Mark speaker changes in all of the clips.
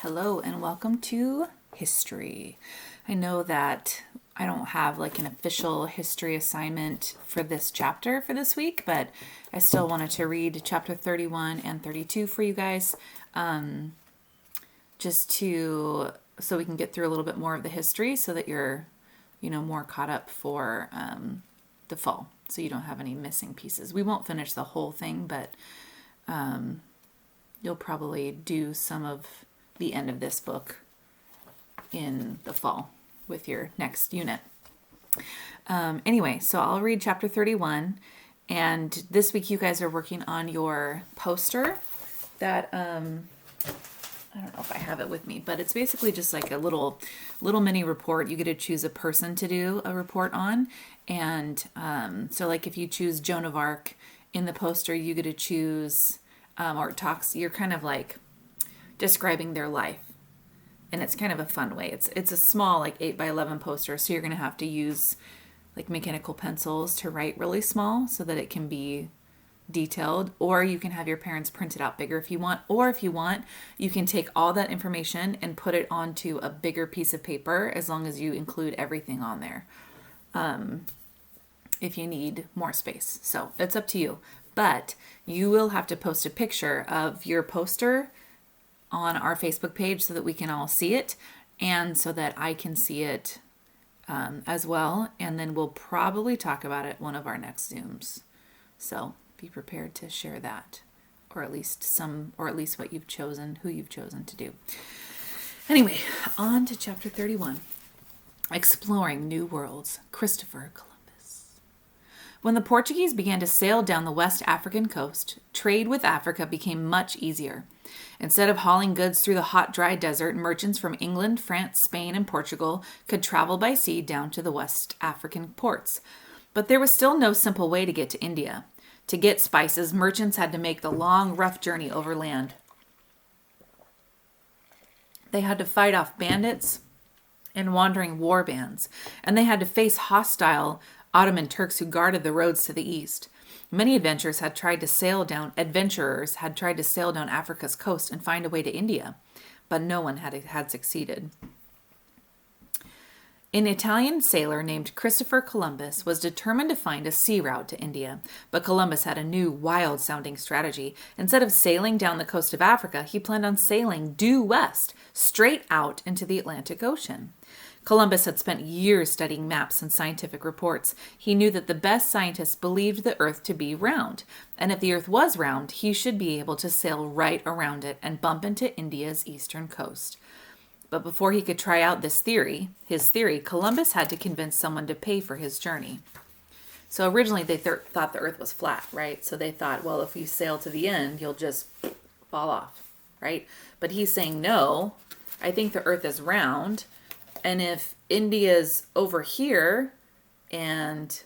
Speaker 1: Hello and welcome to history. I know that I don't have like an official history assignment for this chapter for this week, but I still wanted to read chapter 31 and 32 for you guys, so we can get through a little bit more of the history so that you're, more caught up for the fall, so you don't have any missing pieces. We won't finish the whole thing, but you'll probably do some of the end of this book in the fall with your next unit. Anyway, so I'll read chapter 31, and this week you guys are working on your poster that I don't know if I have it with me, but it's basically just like a little mini report. You get to choose a person to do a report on, and so like if you choose Joan of Arc in the poster, you get to choose you're kind of like describing their life, and it's kind of a fun way. It's a small like 8x11 poster, so you're going to have to use like mechanical pencils to write really small so that it can be detailed, or you can have your parents print it out bigger if you want, or if you want, you can take all that information and put it onto a bigger piece of paper, as long as you include everything on there, if you need more space. So it's up to you, but you will have to post a picture of your poster on our Facebook page so that we can all see it, and so that I can see it as well, and then we'll probably talk about it one of our next Zooms. So be prepared to share that, or at least what you've chosen, who you've chosen to do. Anyway, on to chapter 31, Exploring New Worlds, Christopher Columbus. When the Portuguese began to sail down the West African coast, trade with Africa became much easier. Instead of hauling goods through the hot, dry desert, merchants from England, France, Spain, and Portugal could travel by sea down to the West African ports. But there was still no simple way to get to India. To get spices, merchants had to make the long, rough journey overland. They had to fight off bandits and wandering war bands, and they had to face hostile Ottoman Turks who guarded the roads to the east. Many adventurers had tried to sail down Africa's coast and find a way to India, but no one had succeeded. An Italian sailor named Christopher Columbus was determined to find a sea route to India, but Columbus had a new, wild-sounding strategy. Instead of sailing down the coast of Africa, he planned on sailing due west, straight out into the Atlantic Ocean. Columbus had spent years studying maps and scientific reports. He knew that the best scientists believed the Earth to be round, and if the Earth was round, he should be able to sail right around it and bump into India's eastern coast. But before he could try out his theory, Columbus had to convince someone to pay for his journey. So originally they thought the Earth was flat, right? So they thought, well, if you sail to the end, you'll just fall off, right? But he's saying, no, I think the Earth is round. And if India's over here and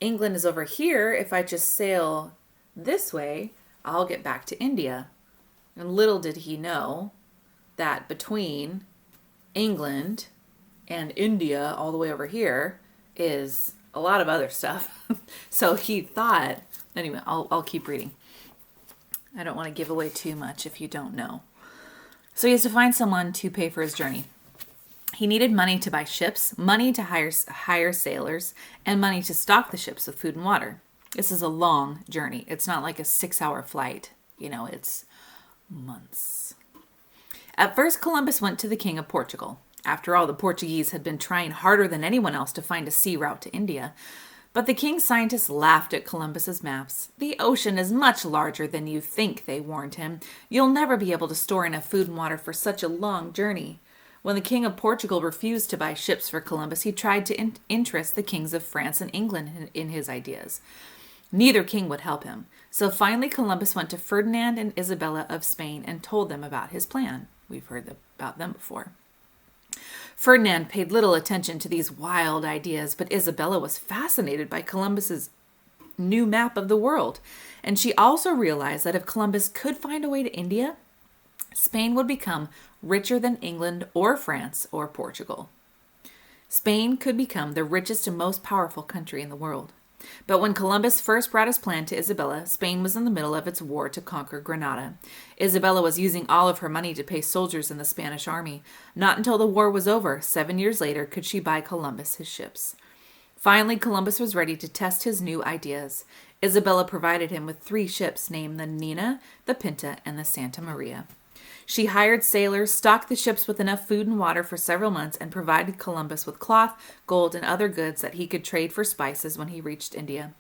Speaker 1: England is over here, if I just sail this way, I'll get back to India. And little did he know that between England and India all the way over here is a lot of other stuff. So he thought, anyway, I'll keep reading. I don't want to give away too much if you don't know. So he has to find someone to pay for his journey. He needed money to buy ships, money to hire sailors, and money to stock the ships with food and water. This is a long journey. It's not like a 6-hour flight. It's months. At first, Columbus went to the King of Portugal. After all, the Portuguese had been trying harder than anyone else to find a sea route to India. But the king's scientists laughed at Columbus's maps. The ocean is much larger than you think, they warned him. You'll never be able to store enough food and water for such a long journey. When the King of Portugal refused to buy ships for Columbus, he tried to interest the kings of France and England in his ideas. Neither king would help him. So finally, Columbus went to Ferdinand and Isabella of Spain and told them about his plan. We've heard about them before. Ferdinand paid little attention to these wild ideas, but Isabella was fascinated by Columbus's new map of the world. And she also realized that if Columbus could find a way to India, Spain would become richer than England or France or Portugal. Spain could become the richest and most powerful country in the world. But when Columbus first brought his plan to Isabella, Spain was in the middle of its war to conquer Granada. Isabella was using all of her money to pay soldiers in the Spanish army. Not until the war was over, 7 years later, could she buy Columbus his ships. Finally, Columbus was ready to test his new ideas. Isabella provided him with 3 ships named the Nina, the Pinta, and the Santa Maria. She hired sailors, stocked the ships with enough food and water for several months, and provided Columbus with cloth, gold, and other goods that he could trade for spices when he reached India.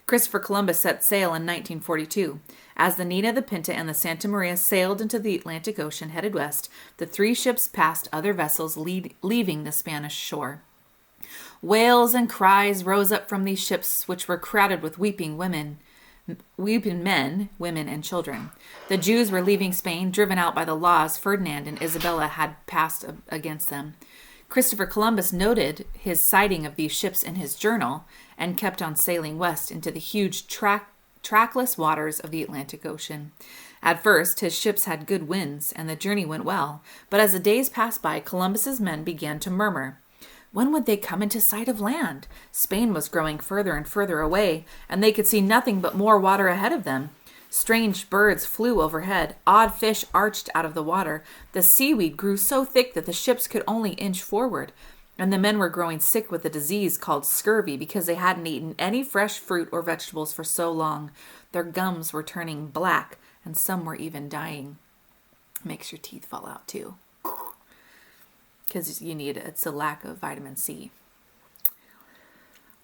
Speaker 1: Christopher Columbus set sail in 1942. As the Nina, the Pinta, and the Santa Maria sailed into the Atlantic Ocean headed west, the 3 ships passed other vessels leaving the Spanish shore. Wails and cries rose up from these ships, which were crowded with weeping men, women, and children. The Jews were leaving Spain, driven out by the laws Ferdinand and Isabella had passed against them. Christopher Columbus noted his sighting of these ships in his journal and kept on sailing west into the huge trackless waters of the Atlantic Ocean. At first, his ships had good winds, and the journey went well, but as the days passed by, Columbus's men began to murmur. When would they come into sight of land? Spain was growing further and further away, and they could see nothing but more water ahead of them. Strange birds flew overhead. Odd fish arched out of the water. The seaweed grew so thick that the ships could only inch forward. And the men were growing sick with a disease called scurvy because they hadn't eaten any fresh fruit or vegetables for so long. Their gums were turning black, and some were even dying. Makes your teeth fall out too. Because it's a lack of vitamin C.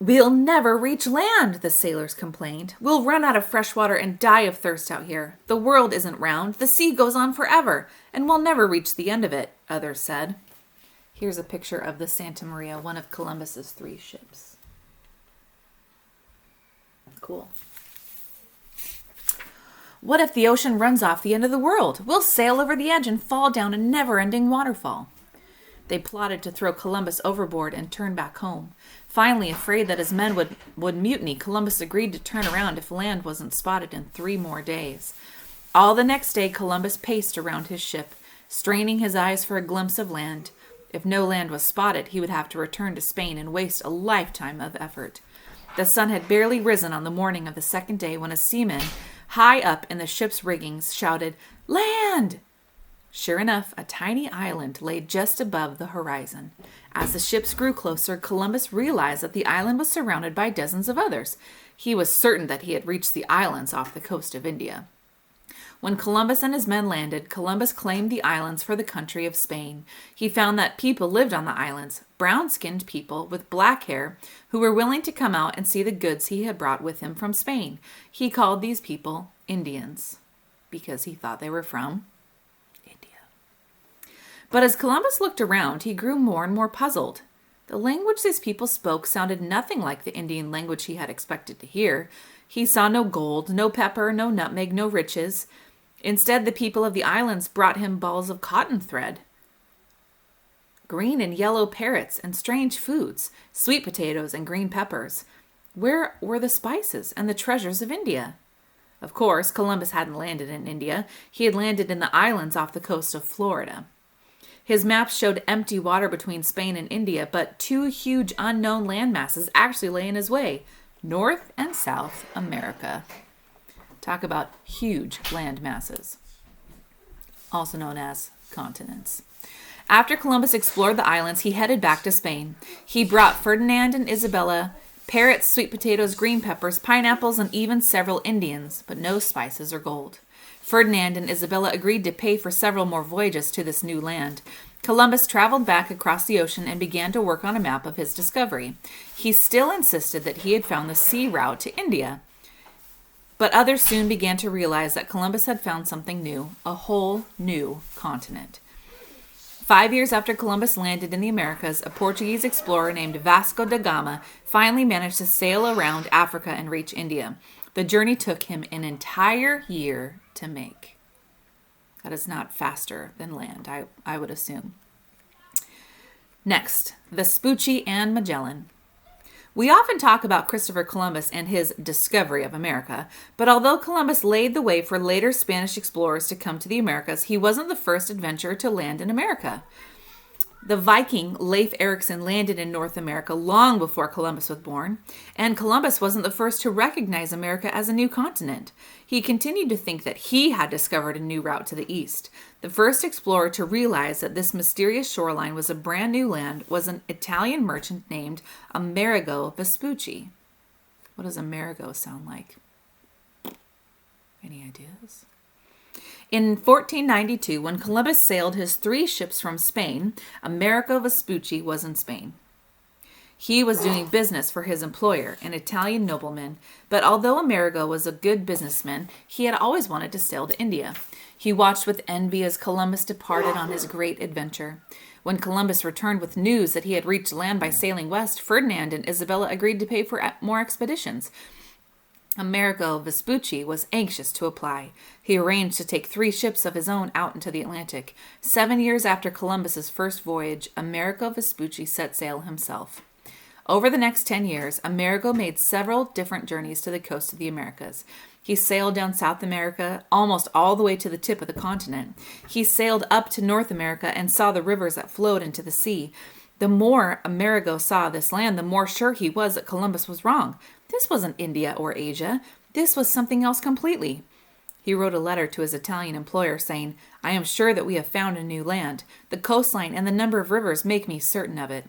Speaker 1: We'll never reach land, the sailors complained. We'll run out of fresh water and die of thirst out here. The world isn't round. The sea goes on forever, and we'll never reach the end of it, others said. Here's a picture of the Santa Maria, one of Columbus's 3 ships. Cool. What if the ocean runs off the end of the world? We'll sail over the edge and fall down a never-ending waterfall. They plotted to throw Columbus overboard and turn back home. Finally, afraid that his men would mutiny, Columbus agreed to turn around if land wasn't spotted in 3 more days. All the next day, Columbus paced around his ship, straining his eyes for a glimpse of land. If no land was spotted, he would have to return to Spain and waste a lifetime of effort. The sun had barely risen on the morning of the 2nd day when a seaman, high up in the ship's riggings, shouted, "Land!" Sure enough, a tiny island lay just above the horizon. As the ships grew closer, Columbus realized that the island was surrounded by dozens of others. He was certain that he had reached the islands off the coast of India. When Columbus and his men landed, Columbus claimed the islands for the country of Spain. He found that people lived on the islands, brown-skinned people with black hair who were willing to come out and see the goods he had brought with him from Spain. He called these people Indians because he thought they were from But as Columbus looked around, he grew more and more puzzled. The language these people spoke sounded nothing like the Indian language he had expected to hear. He saw no gold, no pepper, no nutmeg, no riches. Instead, the people of the islands brought him balls of cotton thread, green and yellow parrots, and strange foods, sweet potatoes and green peppers. Where were the spices and the treasures of India? Of course, Columbus hadn't landed in India. He had landed in the islands off the coast of Florida. His maps showed empty water between Spain and India, but 2 huge unknown land masses actually lay in his way, North and South America. Talk about huge land masses, also known as continents. After Columbus explored the islands, he headed back to Spain. He brought Ferdinand and Isabella parrots, sweet potatoes, green peppers, pineapples, and even several Indians, but no spices or gold. Ferdinand and Isabella agreed to pay for several more voyages to this new land. Columbus traveled back across the ocean and began to work on a map of his discovery. He still insisted that he had found the sea route to India. But others soon began to realize that Columbus had found something new, a whole new continent. 5 years after Columbus landed in the Americas, a Portuguese explorer named Vasco da Gama finally managed to sail around Africa and reach India. The journey took him an entire year to make. That is not faster than land, I would assume. Next, Vespucci and Magellan. We often talk about Christopher Columbus and his discovery of America, but although Columbus laid the way for later Spanish explorers to come to the Americas, he wasn't the first adventurer to land in America. The Viking Leif Erikson landed in North America long before Columbus was born, and Columbus wasn't the first to recognize America as a new continent. He continued to think that he had discovered a new route to the east. The first explorer to realize that this mysterious shoreline was a brand new land was an Italian merchant named Amerigo Vespucci. What does Amerigo sound like? Any ideas? In 1492, when Columbus sailed his 3 ships from Spain, Amerigo Vespucci was in Spain. He was doing business for his employer, an Italian nobleman, but although Amerigo was a good businessman, he had always wanted to sail to India. He watched with envy as Columbus departed on his great adventure. When Columbus returned with news that he had reached land by sailing west, Ferdinand and Isabella agreed to pay for more expeditions. Amerigo Vespucci was anxious to apply. He arranged to take 3 ships of his own out into the Atlantic. 7 years after Columbus's first voyage, Amerigo Vespucci set sail himself. Over the next 10 years, Amerigo made several different journeys to the coast of the Americas. He sailed down South America, almost all the way to the tip of the continent. He sailed up to North America and saw the rivers that flowed into the sea. The more Amerigo saw this land, the more sure he was that Columbus was wrong. This wasn't India or Asia. This was something else completely. He wrote a letter to his Italian employer saying, "I am sure that we have found a new land. The coastline and the number of rivers make me certain of it."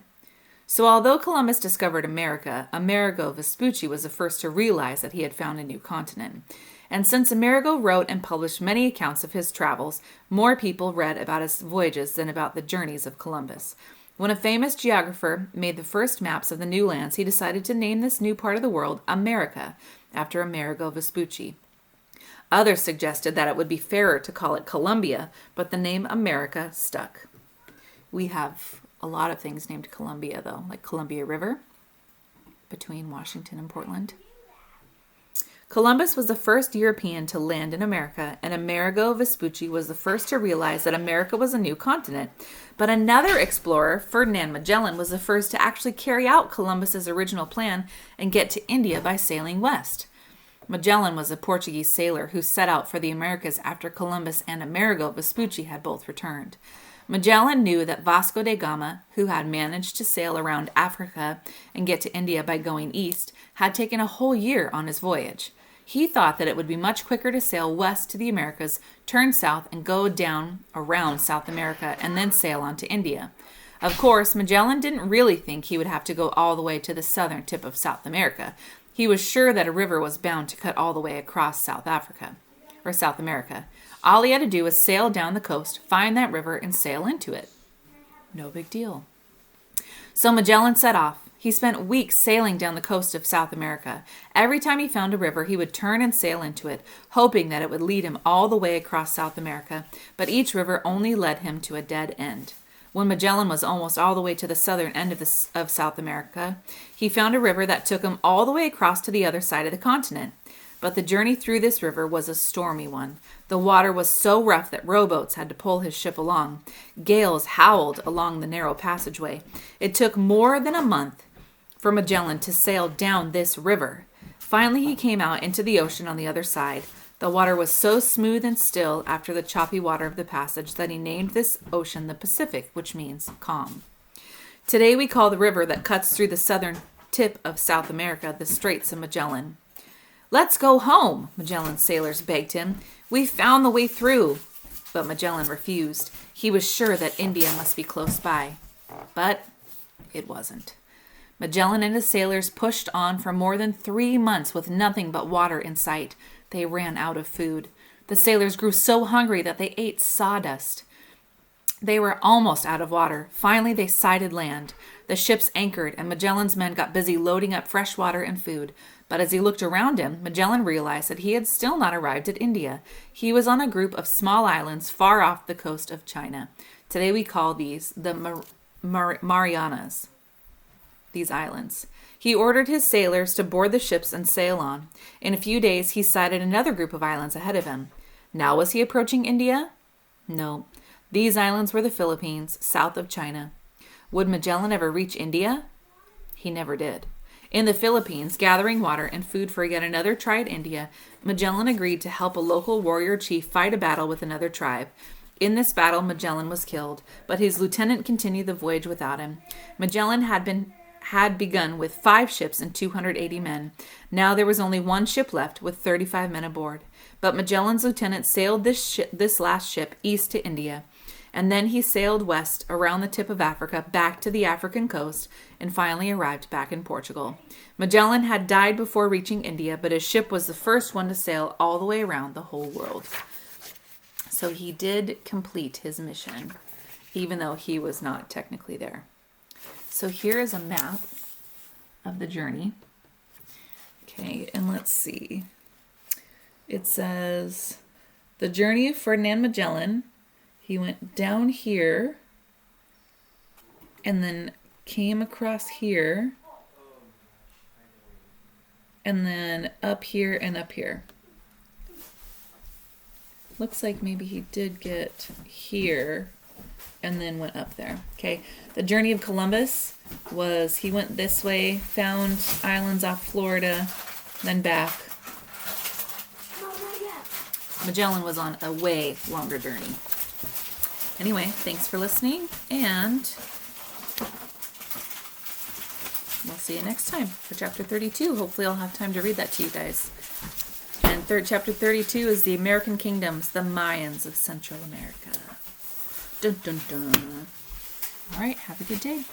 Speaker 1: So although Columbus discovered America, Amerigo Vespucci was the first to realize that he had found a new continent. And since Amerigo wrote and published many accounts of his travels, more people read about his voyages than about the journeys of Columbus. When a famous geographer made the first maps of the new lands, he decided to name this new part of the world America, after Amerigo Vespucci. Others suggested that it would be fairer to call it Columbia, but the name America stuck. We have a lot of things named Columbia, though, like Columbia River between Washington and Portland. Columbus was the first European to land in America, and Amerigo Vespucci was the first to realize that America was a new continent. But another explorer, Ferdinand Magellan, was the first to actually carry out Columbus's original plan and get to India by sailing west. Magellan was a Portuguese sailor who set out for the Americas after Columbus and Amerigo Vespucci had both returned. Magellan knew that Vasco da Gama, who had managed to sail around Africa and get to India by going east, had taken a whole year on his voyage. He thought that it would be much quicker to sail west to the Americas, turn south, and go down around South America, and then sail on to India. Of course, Magellan didn't really think he would have to go all the way to the southern tip of South America. He was sure that a river was bound to cut all the way across South America. All he had to do was sail down the coast, find that river, and sail into it. No big deal. So Magellan set off. He spent weeks sailing down the coast of South America. Every time he found a river, he would turn and sail into it, hoping that it would lead him all the way across South America, but each river only led him to a dead end. When Magellan was almost all the way to the southern end of South America, he found a river that took him all the way across to the other side of the continent. But the journey through this river was a stormy one. The water was so rough that rowboats had to pull his ship along. Gales howled along the narrow passageway. It took more than a month for Magellan to sail down this river. Finally, he came out into the ocean on the other side. The water was so smooth and still after the choppy water of the passage that he named this ocean the Pacific, which means calm. Today we call the river that cuts through the southern tip of South America the Straits of Magellan. "Let's go home," Magellan's sailors begged him. "We found the way through." But Magellan refused. He was sure that India must be close by. But it wasn't. Magellan and his sailors pushed on for more than 3 months with nothing but water in sight. They ran out of food. The sailors grew so hungry that they ate sawdust. They were almost out of water. Finally, they sighted land. The ships anchored, and Magellan's men got busy loading up fresh water and food. But as he looked around him, Magellan realized that he had still not arrived at India. He was on a group of small islands far off the coast of China. Today we call these the Marianas. These islands. He ordered his sailors to board the ships and sail on. In a few days, he sighted another group of islands ahead of him. Now was he approaching India? No. These islands were the Philippines, south of China. Would Magellan ever reach India? He never did. In the Philippines, gathering water and food for yet another tribe, India, Magellan agreed to help a local warrior chief fight a battle with another tribe. In this battle, Magellan was killed, but his lieutenant continued the voyage without him. Magellan had begun with 5 ships and 280 men. Now there was only 1 ship left with 35 men aboard. But Magellan's lieutenant sailed this last ship east to India, and then he sailed west around the tip of Africa back to the African coast and finally arrived back in Portugal. Magellan had died before reaching India, but his ship was the first one to sail all the way around the whole world. So he did complete his mission, even though he was not technically there. So here is a map of the journey. Okay, and let's see. It says, the journey of Ferdinand Magellan. He went down here and then came across here and then up here and up here. Looks like maybe he did get here and then went up there. Okay, the journey of Columbus was he went this way, found islands off Florida, then back. Magellan was on a way longer journey. Anyway, thanks for listening, and we'll see you next time for chapter 32. Hopefully I'll have time to read that to you guys. And chapter 32 is the American Kingdoms, the Mayans of Central America. Dun, dun, dun. All right, have a good day.